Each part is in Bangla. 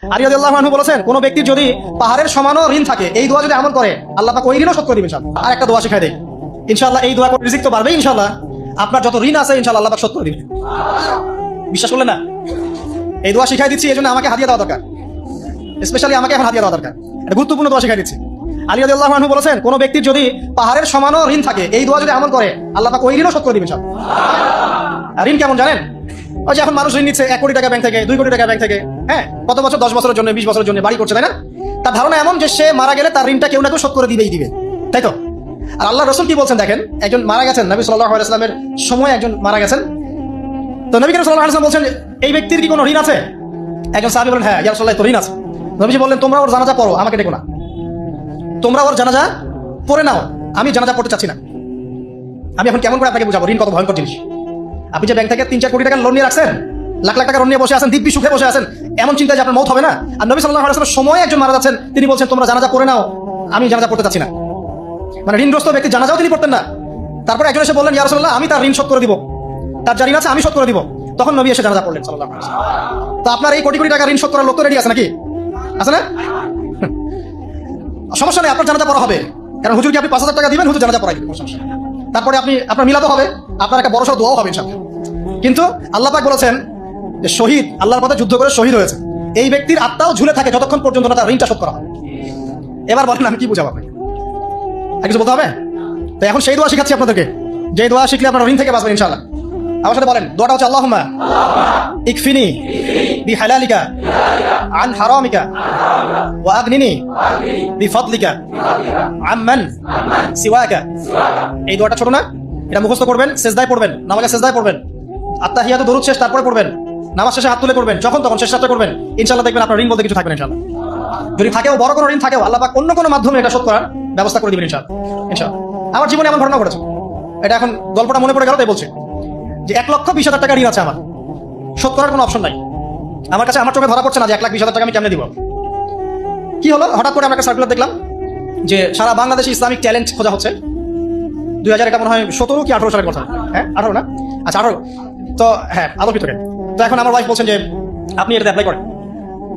আলী রাদিয়াল্লাহু আনহু বলেছেন, কোন ব্যক্তির যদি পাহাড়ের সমানও ঋণ থাকে, এই দোয়া যদি আমল করে আল্লাহ পাক ওই ঋণও শোধ করে দিবেন ইনশাআল্লাহ। আর একটা দোয়া শিখাই দেই ইনশাআল্লাহ, এই দোয়া করে রিজিক তো বাড়বে ইনশাআল্লাহ। আপনার যত ঋণ আছে ইনশাআল্লাহ আল্লাহ পাক শোধ করে দিবেন। বিশ্বাস করলেন না? এই দোয়া শিখাই দিচ্ছি, এজন্য আমাকে হাদিয়া দেওয়া দরকার, স্পেশালি আমাকে এখন হাদিয়া দেওয়া দরকার। এটা গুরুত্বপূর্ণ দোয়া শিখাই দিচ্ছি। আলী রাদিয়াল্লাহু আনহু বলেছেন, কোন ব্যক্তির যদি পাহাড়ের সমানও ঋণ থাকে, এই দোয়া যদি আমল করে আল্লাহ পাক ওই ঋণও শোধ করে দিবেন ইনশাআল্লাহ। আর ঋণ কেমন জানেন? ওই যে এখন মানুষ ঋণ নিচ্ছে 1 কোটি টাকা ব্যাংক থেকে, 2 কোটি টাকা ব্যাংক থেকে, হ্যাঁ, কত বছর, 10 বছরের জন্য, 20 বছরের জন্য বাড়ি করছে, তাই না? তার ধারণা এমন যে সে মারা গেলে তার ঋণটা কেউ না কেউ শোধ করে দিবেই দিবে, তাই তো? আর আল্লাহ রাসূল কি বলছেন দেখেন, একজন মারা গেছেন, নবী সাল্লাল্লাহু আলাইহি ওয়াসাল্লামের সময় একজন মারা গেছেন। তো নবী করিম সাল্লাল্লাহু আলাইহি ওয়াসাল্লাম বলছেন, এই ব্যক্তির কি কোনো ঋণ আছে? একজন সাহাবী বলেন, হ্যাঁ ইয়া রাসূলুল্লাহ, তো ঋণ আছে। নবীজি বললেন, তোমরা ওর জানাজা পড়ো, আমাকে ডেকো না। তোমরা ওর জানাজা পড়ে নাও, আমি জানাজা পড়তে চাচ্ছি না। আমি এখন কেমন করে আপনাকে বুঝাবো ঋণ কত ভয়ঙ্কর জিনিস? আপনি যে ব্যাংক থেকে 3-4 কোটি টাকা লোন নিয়ে রাখছেন, লাখ লাখ টাকা লোন নিয়ে বসে আছেন, দিব্যি সুখে বসে আছেন, এমন চিন্তা যে আপনার মৌত হবে না। আর নবী সাল্লাল্লাহু আলাইহি ওয়াসাল্লামের সময় একজন মারা যাচ্ছেন, তিনি বলছেন তোমরা জানাজা পড়ে নাও, আমি জানাজা পড়তে চাচ্ছি না। মানে ঋণগ্রস্ত ব্যক্তি জানাজাও তিনি পড়তেন না। তারপর একজন এসে বললেন, ইয়া রাসূলুল্লাহ, আমি তার ঋণ শোধ করে দিব, তার যা ঋণ আছে আমি শোধ করে দিব। তখন নবী এসে জানাজা পড়লেন সাল্লাল্লাহু আলাইহি ওয়াসাল্লাম। তো আপনার এই কোটি কোটি টাকা ঋণ শোধ করার লোক তো রেডি আছে নাকি? আছে না? সমস্যা নেই, আপনার জানাজা পড়া হবে, কারণ হুজুরকে আপনি 5,000 টাকা দিবেন, হুজুর জানাজা পড়াই দিবেন, সমস্যা নেই। তারপরে আপনার মিলাদও হবে, আপনার একটা বড়সড় দোয়াও হবে ইনশাআল্লাহ। কিন্তু আল্লাহ পাক বলেছেন যে শহীদ, আল্লাহর পথে যুদ্ধ করে শহীদ হয়েছে, এই ব্যক্তির আত্মাও ঝুলে থাকে যতক্ষণ পর্যন্ত না তার ঋণটা শোধ করা হয়। এবার বলেন আমি কি বুঝাবো আপনাকে? আর কিছু বলতে হবে? তো এখন সেই দোয়া শিখাচ্ছি আপনাদেরকে, যে দোয়া শিখলে আপনার ঋণ থেকে বাঁচবেন ইনশাআল্লাহ। আমার সাথে বলেন, দোয়াটা হচ্ছে আল্লাহুম্মা ইকফিনি বিহালালিকা আন হারামিকা ওয়া আগনিনি বিফাদলিকা আম্মান সিওয়াকা। এই দোয়াটা ছোট না? এটা মুখস্থ করবেন, সেজদায় পড়বেন, নামাজে সেজদায় পড়বেন, আত্তাহিয়াতু দরুদ শেষ তারপরে পড়বেন, নামাজ শেষে হাত তুলে করবেন, যখন তখন শেষ রাতে করবেন, ইনশাআল্লাহ দেখবেন আপনার ঋণ বলতে কিছু থাকবে না ইনশাআল্লাহ। যদি থাকেও, বড় কোনো ঋণ থাকেও, আল্লাহ পাক অন্য কোনো মাধ্যমে এটা শোধ করার ব্যবস্থা করে দিবেন ইনশাআল্লাহ। ইনশাআল্লাহ। আমার জীবনে এমন ঘটনা ঘটেছে, এটা এখন গল্পটা মনে পড়ে গেল তাই বলছি, যে 1,20,000 টাকা ঋণ আছে আমার, শোধ করার কোনো অপশন নাই আমার কাছে। আমার চোখে ধরা পড়ছে না যে 1,20,000 টাকা আমি কেমনে দিব। কি হলো, হঠাৎ করে আমি একটা সার্কুলার দেখলাম যে সারা বাংলাদেশে ইসলামিক ট্যালেন্ট খোঁজা হচ্ছে। 2000 এটা মনে হয় 17 কি 18 সালের কথা, হ্যাঁ 18 না, আচ্ছা 18। তো হ্যাঁ, আলোকিতকে। তো এখন আমার ওয়াইফ বলছেন যে আপনি এটাতে অ্যাপ্লাই করেন।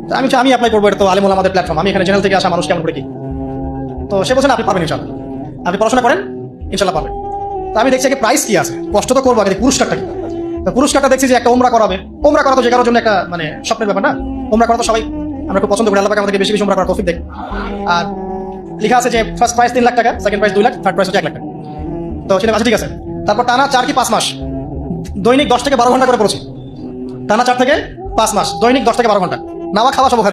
তো আমি অ্যাপ্লাই করবো, এটা তো আলিমুল আমাদের প্ল্যাটফর্ম, আমি এখানে জেনারেল থেকে আসা মানুষ, কেমন করে কি। তো সে বলছেন আপনি পারবেন ইনশাআল্লাহ, আপনি পড়াশোনা করেন ইনশাআল্লাহ পারবেন। তো আমি দেখছি প্রাইস কি আছে, কষ্ট তো করবো আগে, পুরস্কারটা কি। তো পুরস্কারটা দেখছি যে একটা ওমরা করাবে। ওমরা করা তো যে কারোর জন্য একটা মানে স্বপ্নের ব্যাপার না। ওমরা করা তো সবাই আমরা খুব পছন্দ করি, আল্লাহ পাক আমাদেরকে বেশি বেশি ওমরা করার তৌফিক দেয়। আর লেখা আছে যে ফার্স্ট প্রাইস 3 লাখ টাকা, second prize 2 lakh, third price হচ্ছে 1 লাখ টাকা। তো সেটা আচ্ছা ঠিক আছে। তারপর টানা 4 কি 5 মাস দৈনিক 10 থেকে 12 ঘন্টা করে পড়েছি। টানা 4 থেকে 5 মাস দৈনিক 10 থেকে 12 ঘন্টা, নাওয়া খাওয়া সব